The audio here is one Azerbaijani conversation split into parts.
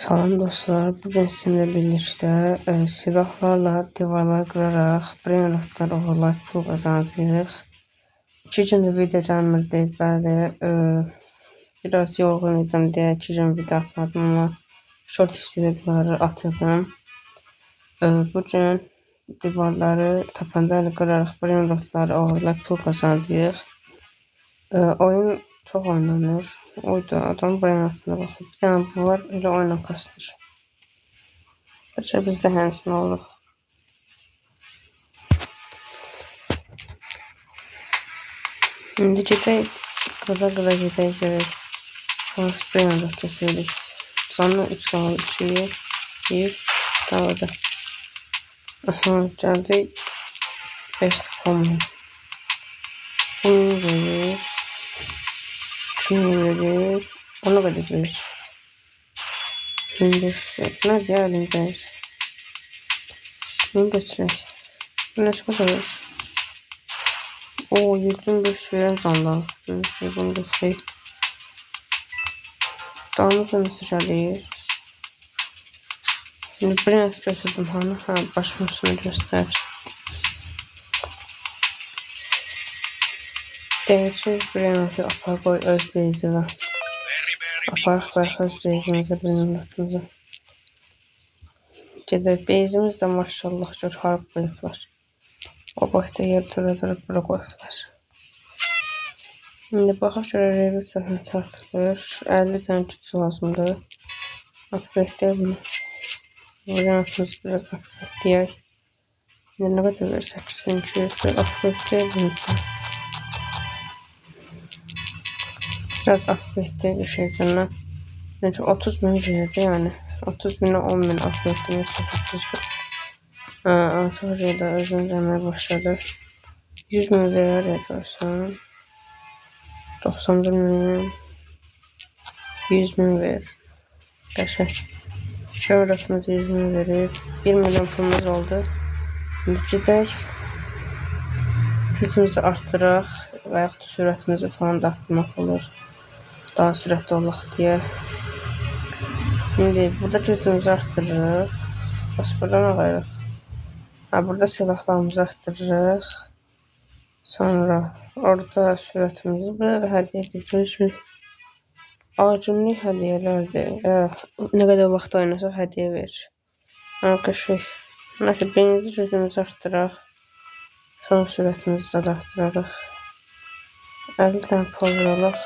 Salam dostlar, bugün sizinle birlikte silahlarla divarlar kırarak brain rotlar oğurlayıp pul kazanacağıq. 2 gündür video gəlmirdi, bəli, biraz yorğun idim deyə 2 gün video atmadım, amma short videoları atırdım. Bugün divarları tapancayla kırarak brain rotları oğurlayıp pul kazanacağıq. Oyun çok oynanır. Oyda adam brain rotuna baxır. Bir tane bu var, elə oyuna kastır. Bəlkə biz də həmçinin oluruq. İndi gedək, qıra gedək görək. Hansı brain rot keçirik. Sonra 3 qalır, 2'yi, 1, davada. Aha, gəldik. 5 komun. Bunu verir. Kimi verir. Onu qədər verir. Şimdi nə deyəlimdəyir. Bunu götürək. Bu nə qədər verir? O 75 veren zandan. Bunu götürək. Damızı nasıl gəlir? Şimdi bir nəsə götürdüm hanı? Ha, başımın üstünə göstər. Deyək ki, bir nəsə apar qoy öz beyzivə. Aparıq bayaq öz beyzimizə, bizim notumuza. Gedək, beyzimiz də maşallah gör harap qoyublar. O baxda yer durub bura qoyublar. İndi baxaq görə revir səsini tartılır. 50 tane güc lazımdır. Upgrade bunu. Variantımız biraz upgrade deyək. İndi nə qədər verir? 8200 upgrade bunu. Biraz upgrade düşəcəndən. Çünki 30.000 verirdi yani. 30.000'e 10.000 upgrade'den çok 30.000. Artıq da özünü demeye başladı. 100.000 verir ya görsən. 91.000. 100.000 verir. Qəşəng. Şöhratımız 100.000 verir. 1 milyon pulumuz oldu. İndi gedək. Gücümüzü arttıraq və yaxud sürətimizi falan da arttırmaq olur. Daha sürətli olaq deyə. Şimdi burada gücümüzü arttırırıq. Baş buradan alırıq. Ha, burada silahlarımızı arttırırıq. Sonra orada sürətimizi, burada da hədiyyə edəcəyik. Acımlıq hədiyyələrdir. Nə qədər vaxt oynasaq hədiyyə verir. Arkadaşlar, nəsə birinci gücümüzü arttıraq. Son sürətimizi də arttırarıq. 50 tane power alaq.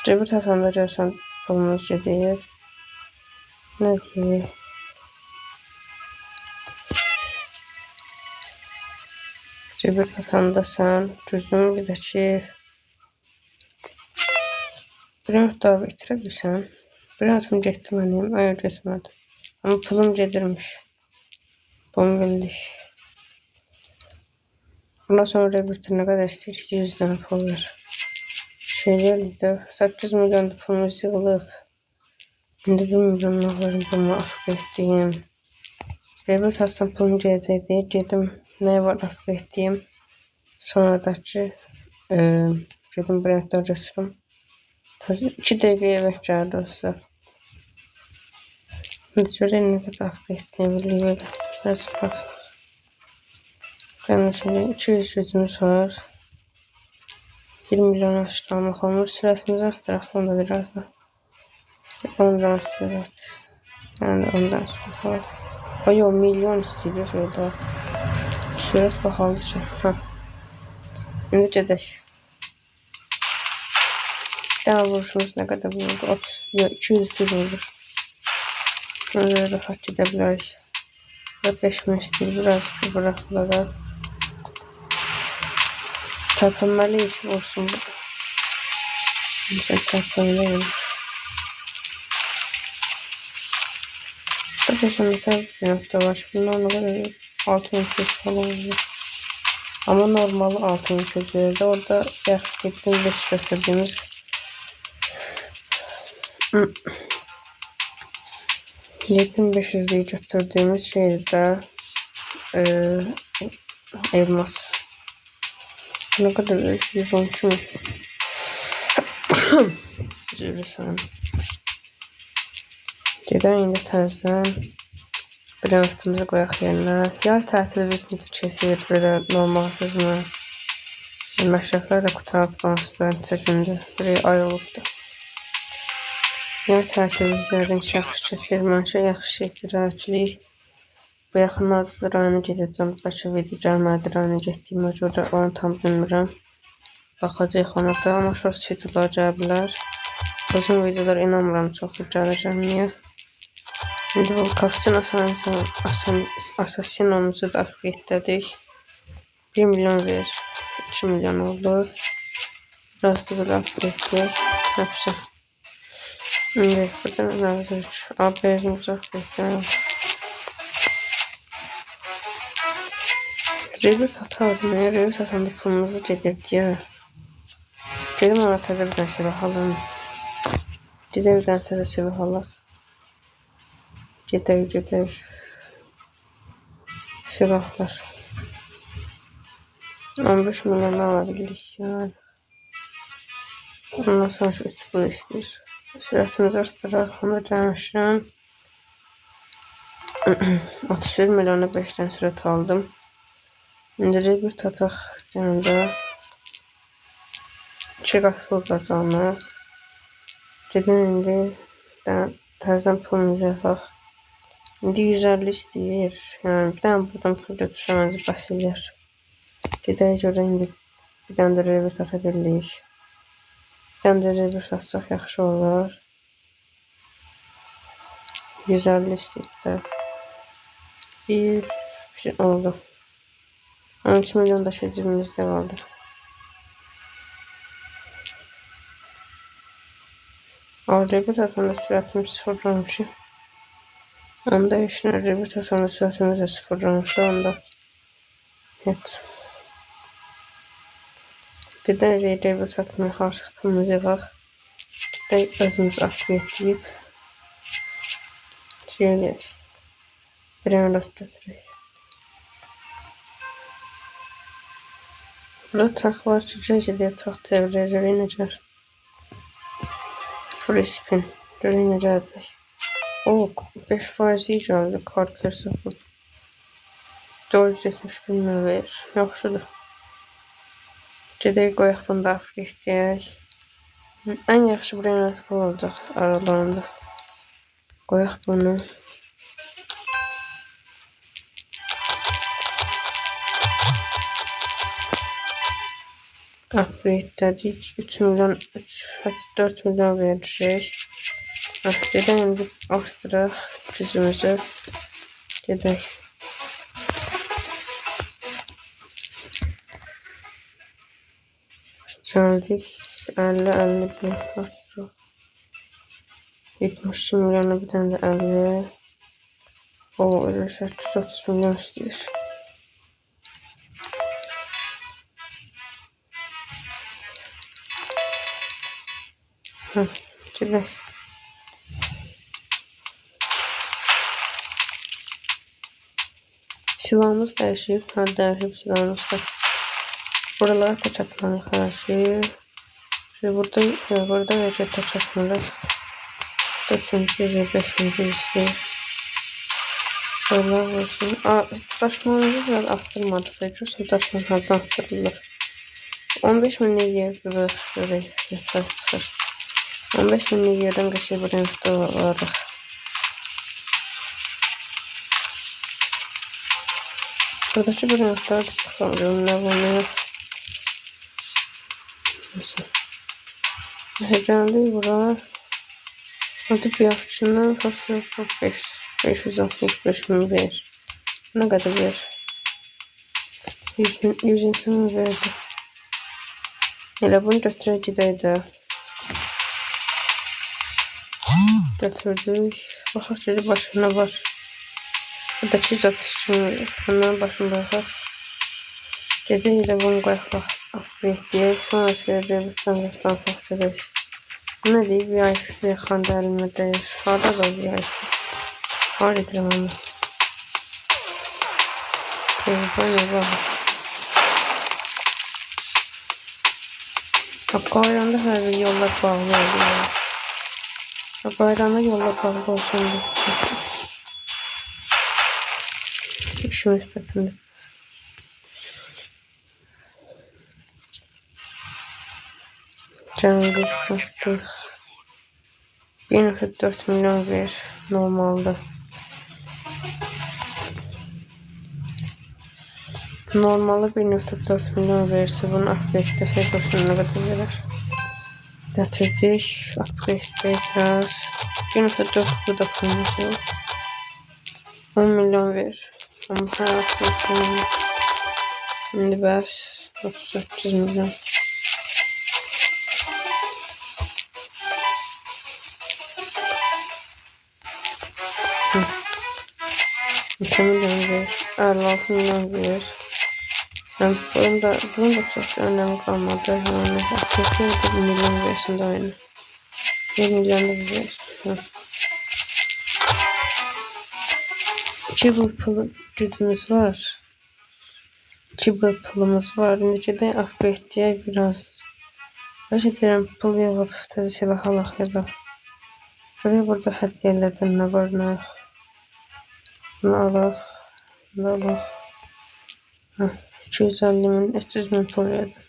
Cebir tasanda görsən pulumuz gedir. Nə deyək? Cebir tasanda sən gücün bir də ki bir nöqtəvi itirə bilsən. Bir atım getdi mənim, ayır getmədi. Amma pulum gedirmiş. Bunu bildik. Bundan sonra bir nə qədər istəyir? 100 tane pul ver. Şeylərdə 8 milyon da pulumuz yığılıb. İndi 1 milyonluq verim bunu upgrade'liyim. Rebel tatsam pulum gələcəkdi. Gedim nə var upgrade'liyim. Sonra da ki gedim brenddən götürüm. 2 dəqiqəyə yemək gəldi olsa. İndi görək nə qədər upgrade'liyim biləyim. Biraz bax. Ben şimdi 200 gücümüz var. 1 milyon aşılamak olmuş. Süratimizi arttıraq da biraz da. Ondan sürat. Yani ondan sürat var. Ay o milyon istiyor şurada. Sürat bakalım ki. Ha. Şimdi gedək. Daha vuruşumuz ne kadar vurdu? 30, yok 201 vurur. Böyle rahat gidebiliriz. 5.000 istiyor. Biraz bırakmadan. Tərpənməli işi vursun bu da. Mesela tərpənməli. Bu mesela bir nokta var. Bundan ne kadar 6.200 falan oluyor. Ama normal 6.200 verirdi. Orada yaxşı getdim 5 götürdüğümüz 7500'lüyü götürdüğümüz şeydi de elmas. Ne kadar 112 mi? Güzel bir saniye. Gedək indi təzədən vaxtımızı qoyaq yerinə. Yay tətili biz necə keçir, belə normalsızmı? Məşrəflər də qutarıb onsuz neçə gündür, bir ay olubdur. Yay tətili bizlərdən yaxşı keçir, mənə yaxşı keçir. Bu yaxınlarda da rayona gedəcəm. Bəlkə video gəlmədi rayona getdiyimə görə onu tam bilmirəm. Baxacağıq ona da, amma short videolar gələ bilər. Uzun videolar inanmıram çoxdur gələcəmiyə. İndi bu Kapitan Assassino'muzu da upgrade'lədik. 1 milyon ver. 2 milyon oldu. Biraz da böyle upgrade'ləyək. Hepsi. İndi buradan nə var? AB'mizi upgrade'ləyək. Revit atardım ya. Revit atanda pulumuzu gedirdi ya. Dedim ona təzə bir dənə silah alım. Gedək bir dənə təzə silah alaq. Gedək. Silahlar. 15 milyon alabilirik yani. Ondan sonra 3 pul istəyir. Sürətimizi arttıraq. Onu da gəlmişəm. 31 milyona 5 dənə sürət aldım. İndi bir tataq yanında 2 qat pul qazanıq. Gedək indi təzədən pulumuzu yapaq. İndi 150 istəyir. Yəni bir dənə buradan pul götürsəm məncə bəs eləyər. Gedək görə indi bir dənə də revert ata bilirik. Bir dənə də revert atsaq yaxşı olar. 150 istəyir də. Bir şey oldu. 12 milyon da şey cebimizdə qaldı. Revert atanda sürətimiz sıfırlamışı. Onda işinə revert atanda sürətimiz də sıfırlamışı. Onda heç. Gedək revert atmaya artıq pulumuzu yığaq. Gedək özümüzü upgrade'ləyib şey eləyək. Bir əmrət götürək. Burada tak var ki, deyə çox çevirir, görək necə. Free spin, görək necə edəcək. O, 5% iyi gəldi, kart kərsə bu. 471 min verir, yaxşıdır. Gedək qoyaq bunu da upgrade'ləyək. Ən yaxşı bir əmrət bu olacaq aralarında. Qoyaq bunu. Upgrade'lədik. 3 milyon, 4 milyon verəcək. Gedək indi artıraq gücümüzü. Gedək. Gəldik. 50-51 artıraq. 72 milyona bir dənə də 50. O, 830 milyon istəyir. Gedək. Silahımız dəyişib. Dəyişib silahımız da. Buralara tək atmalıyıq hər şeyi. Burada necə tək atmalıyıq. 400-500 istəyir. Buralar vursun. Daşmanımızı zaten arttırmadıq. Görürsən daşman hardan arttırılır. 15 minlik yer qırıq. Görək neçə çıxır. 15 minlik yerdən qəşəng bir rəngdə olarıq. Buradakı bir rənglər baxalım. Nə bunu? Gəldik bura. Hadi bir yaxşından 565 min verir. Nə qədər verir? 100 min verdi. Elə bunu götürək gedək də. Götürdük. Baxaq ki, başqa nə var. Burada 232 min verir. Bundan başını bıraxaq. Gedək də bunu qoyaq bax. Upgrade-ləyək. Sonra revirtdən sax gedək. Bu nə deyir? VIP yaxanda əlimə deyir. Harada da VIP? Harada edirəm onu? Qeybəyə bax. Ayanda hər bir yollar bağlı oluyor. Bayrama yolla bağlı olsun diye. İşim istedim de. Canlı çektik. 1,4 milyon ver normalde. Normalde 1,4 milyon verirse bunu upgrade'de şey ne kadar verir? Getirdik. Upgrade'de biraz. 1,4 burada pulumuz 10 milyon ver. Ama her upgrade'de şimdi 400 milyon. Hı. 2 milyon ver. 56 milyon ver. Yani bunun da çok önemi kalmadı. Yani upgrade'de 1 milyon versin de aynı. 1 milyon da ver. Hı. İki bu pul gücümüz var. 2 bu pulumuz var. İndiki de upgrade diye biraz. Başa deyirəm pul yığıb təzə silah alaq ya da. Görək burada hədiyyələrdən nə var, nə yox. Bunu alaq. Bunu alaq. 250 min, 300 min pul verdim.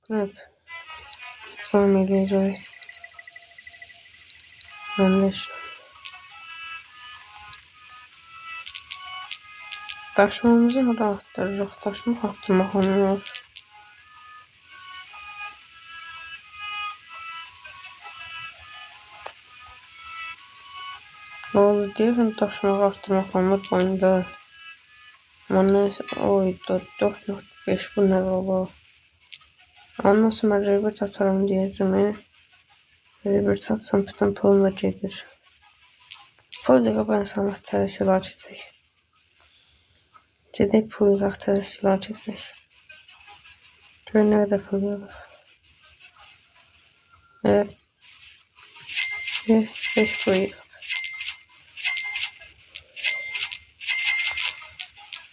Evet. Devam edəcək. Yanlış. Daşmamızı da arttırırıq. Daşmaq arttırmaq olmur. Oğlu deyirəm daşmaq arttırmaq olmur bu oyunda. Ama neyse oydu 4.5 bu ne baba. Ondan sonra rebirth atarım diyeceğim. Rebirth atsam bütün pulum da gelir. Pul yığıb ben sana təzə silah keçək. Gedək pul yığaq təzə silah keçək. Gör nə qədər pul yığıb. Evet. 5 pul yığıb.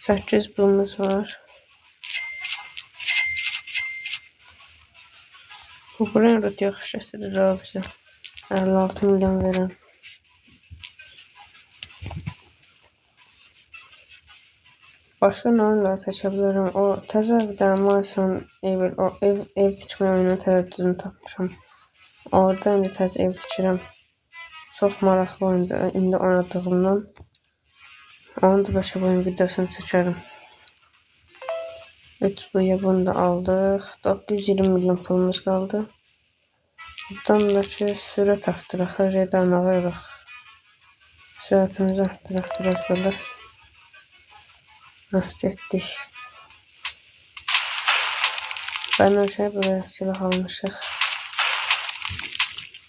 800 pulumuz var. Bu buraya da yaxşı gətirir abi bizə. 56 milyon verəm. Başka ne oyunlar seçebilirim? O təzə bir dənə Mansion ev tikmə oyunun tərəddüdünü tapmışam. Orada indi təzə ev tikirəm. Çox maraqlı oyundur indi oynadığımdan. Onun da başa bu oyun videosunu çəkərəm. 3 buya bunu da aldıq. 920 milyon pulumuz qaldı. Buradan da ki sürət arttıraq. Hər şeydə anağırıq. Sürətimizi arttıraq biraz belə. Getdik. Ben o şey böyle silah almışıq.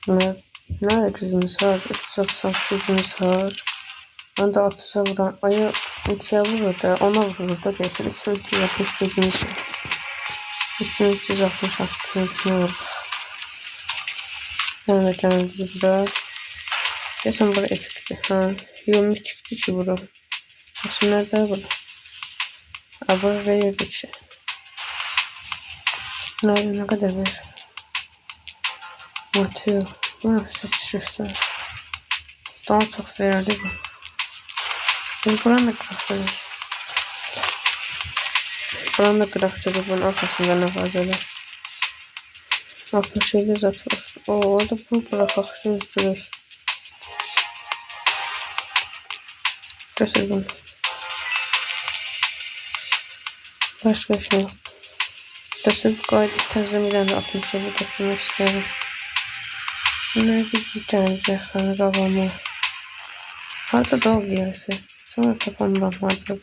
Nerede gücümüz var? 336 gücümüz var. Ben de 30'a vuran. Ayı 3'e vurur da ona vurur da geçir. 360 gücümüz var. 360 attı. Hepsine vurduk. Yani de geldi buraya. Geçen buraya epikti. Ha. Yoğunluk çıktı ki buraya. Nasıl nerede buraya? Buraya verdik şey. Ne kadar ver? Mateo. Bu nasıl sıçrıştı? Daha çok verirdi bu. Biz buranın da kıraktörüz. Buranın da kıraktörü bunun arkasında ne var böyle? 67 zat var. Orada bunu bırakak üzdürür. Götür bunu. Başka bir şey yok. Götür gayet tezlemeden de 67 götürmek istiyorum. Nerede gideceğim bir yakını babamı? Harda da o VRF. Sonra kafamdan vardı.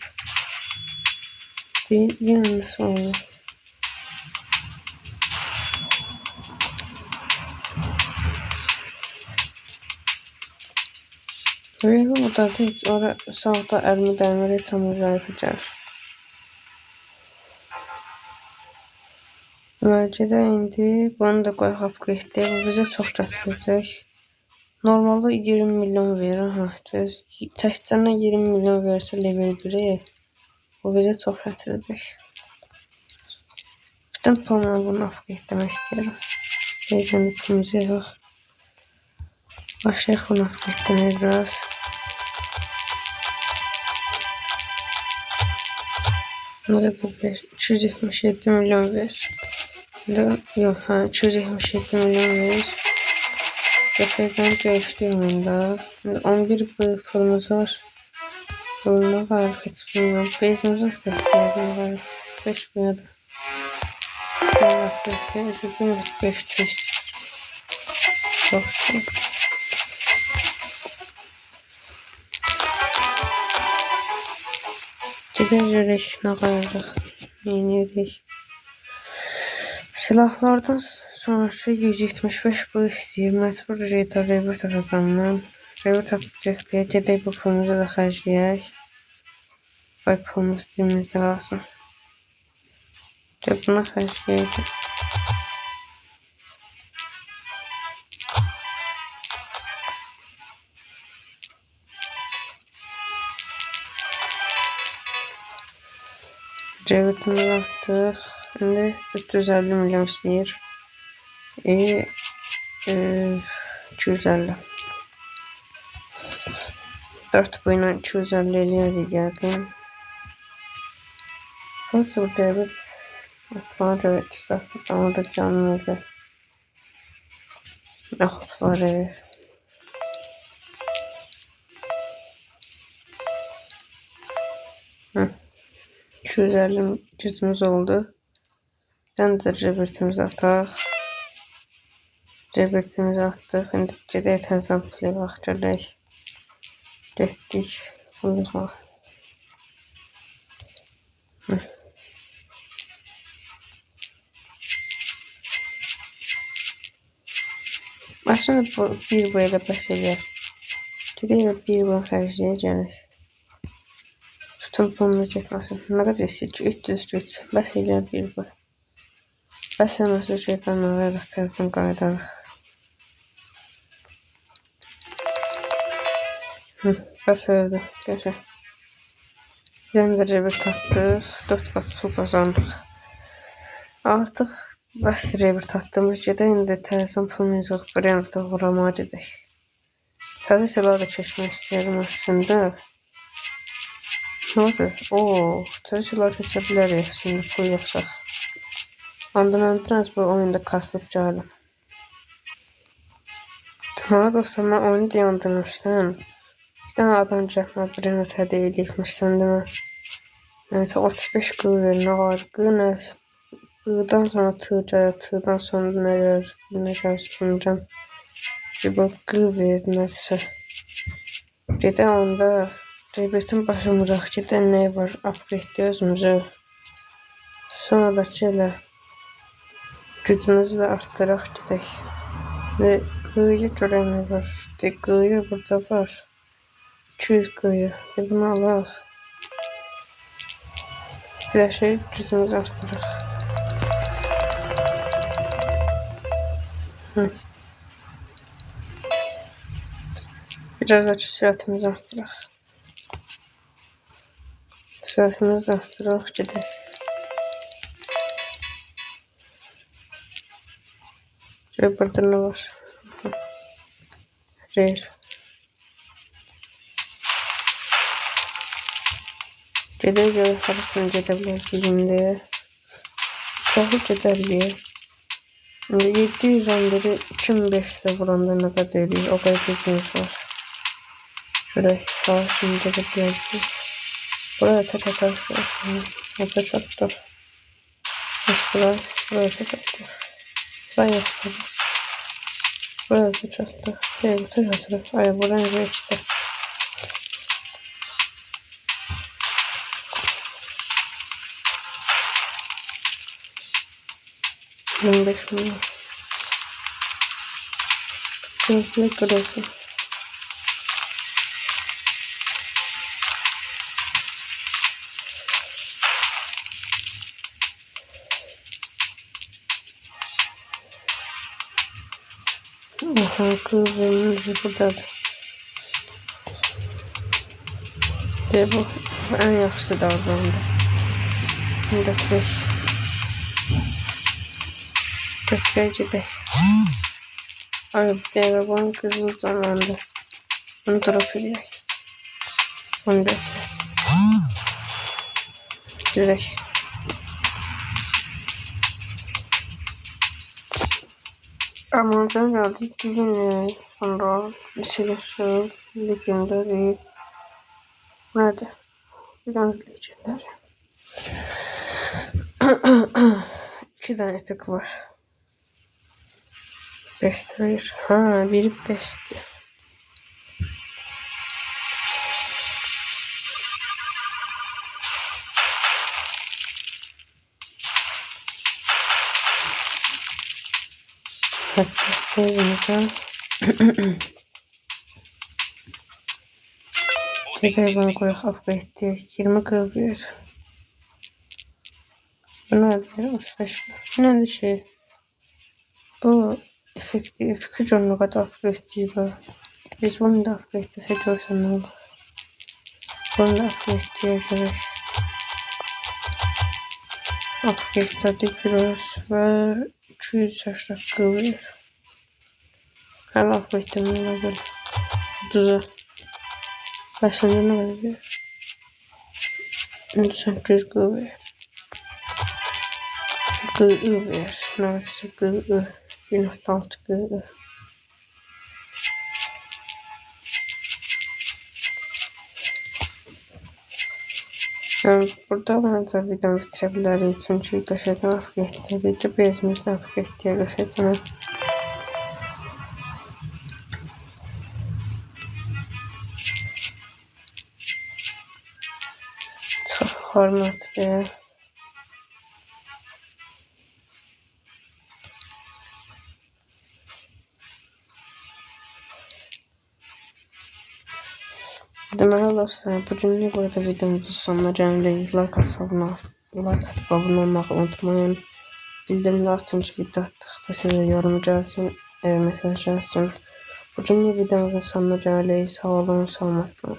Değil yine nasıl olur? Böyle burada hiç orada sağda elmi dəmir heç hamurlar yapacaq. Deməli də indi bunu da qoyaq upgrade. Bu bizə çox gətirəcək. Normalde 20 milyon verir. Ha, təkcə 20 milyon versə level 1'e bu bizə çox gətirəcək. Bütün pulumla bunu upgrade etmək istəyirəm. Heyecanlı pulumuzu yok. Başlayalım bunu upgrade'lemeye biraz. Ne kadar ver? 277 milyon ver. Yok ha 277 milyon ver. Defeden geçti oyunda. 11 pulumuz var. Puluna var. Kaç pulum var? Bezimiz var. 5 bin adı. Allah bekle. 500. Çok sağ. Gideceğiz. Ne kadar? Yeniydik. Silahlardan sonrası 175 bu istəyir. Məcbur Reyta revert atacağım mən. Revert atacaq deyə gedək bu pulumuzu da xərcləyək. Qoy pulumuz dilimizdə qalsın. Buna xərcləyək. Revertimizi atdıq. İndi 350 milyon istəyir. 250. 4 bu ilə 250 eləyərik yəqin. Prosto bu revert atmağa görə 2 saat. Ama da canlı idi. Yaxud var. 250 cüzümüz oldu. Bir tane de revertimizi ataq. Revertimizi atdıq. İndi gedək təzədən pulya bax gələk. Getdik. Pulya. Aslında bir bu elə bəs eləyər. Gedək bir bu xərcləyəcək. Tutun pulumuz yetməsin. Ne kadar istəyir? 300. Bəs eləyər bir bu. Bəs eləməsə şeydən alırıq, təzədən qayıdarıq. Bəs öldü. Gəlir. Bir də revert atdıq. 4 qat pul qazandıq. Artıq bəs revert attığımız gedək. İndi təzədən pulumuz yox. Brenddə uğramağa gedək. Təzə silah da keçmək istəyirəm aslında. Ne oldu? Ooo. Təzə silah keçə bilərik. Şimdi pul yoxsa. Ondan öncə bu oyunda kasılıb gəldim. Tamam dostlar, mən oyunu dayandırmışdım. Bir tane adam cəhmə biriniz hədiyyə eləyibmişsən demə. Yəni 35 qı verin, var. Qı nə? Qıdan sonra tığ gəlir, tığdan sonra nə gəlir, nə gəlir bilmirəm. Bir bu qı ver nəsə. Gedə onda rebetin başımıraq, gedə nə var, upgrade özümüzü. Sonra da elə gücümüzü de arttırarak gidelim. Ve kıyıya göre ne var? Kıyı burada var. 200 kıyı. Bunu alalım. Bir de şey gücümüzü arttırarak. Biraz da süratimizi arttırarak. Süratimizi arttırarak gidelim. Ve burada ne var? Rare. Gedəcək harasını gedə bilərsiniz indi. Çoxu gedərlik. İndi 711'i 2500'e vuranda ne kadar eləyir? O kadar gücümüz var. Şuraya harasını gedə bilərsiniz. Buraya taç atarıq. Burada çatdıq. Buraya taç atdıq. Buraya yapalım. Buraya taç atdıq. Bu taç atırıq. Ay buradan geçdi. $25 milyon. Cinsine kırılsın. Oha, kızımız buradadır. De bu en yaxşısı davrandı. Burada süreç. Götürək gedək. Ay Dragon kızıl zamandı. Bunu drop edeyim. Onu da direkt. Amazon geldi. 2 gün sonra silahı Legendary. Nerede? Bir tane Legendary. 2 tane epic var. Best Rare. Ha, biri best. Hatta yazımıza Dedeye ben koyak upgrade 20 kıvır. Bu ne? 35 mi? Ne de şey. Bu efektif küçük onu kadar upgrade bu. Biz bunu da upgrade seçiyorsan ne olur? Bunu da upgrade gerek. Upgrade tadı biraz ve 280 kıvır. Her upgrade'den ne olur? 30'a. Başında ne var? 800 kıvır. Kıvır. Neresi kıvır? 1.6 kıvır. Burada bence videomu bitirebiliriz. Çünkü köşeden upgrade'leri bezimizden upgrade'ye köşeden. Çok hormat be. Deməli dostlar, bugünlük burada videomuzun sonuna gəldik. Like atıp abone olmayı unutmayın. Bildirimleri açın ki video attıqda sizə yorum gəlsin, mesaj gəlsin. Bugünlük videomuzun sonuna gəldik. Sağ olun, salamat qalın.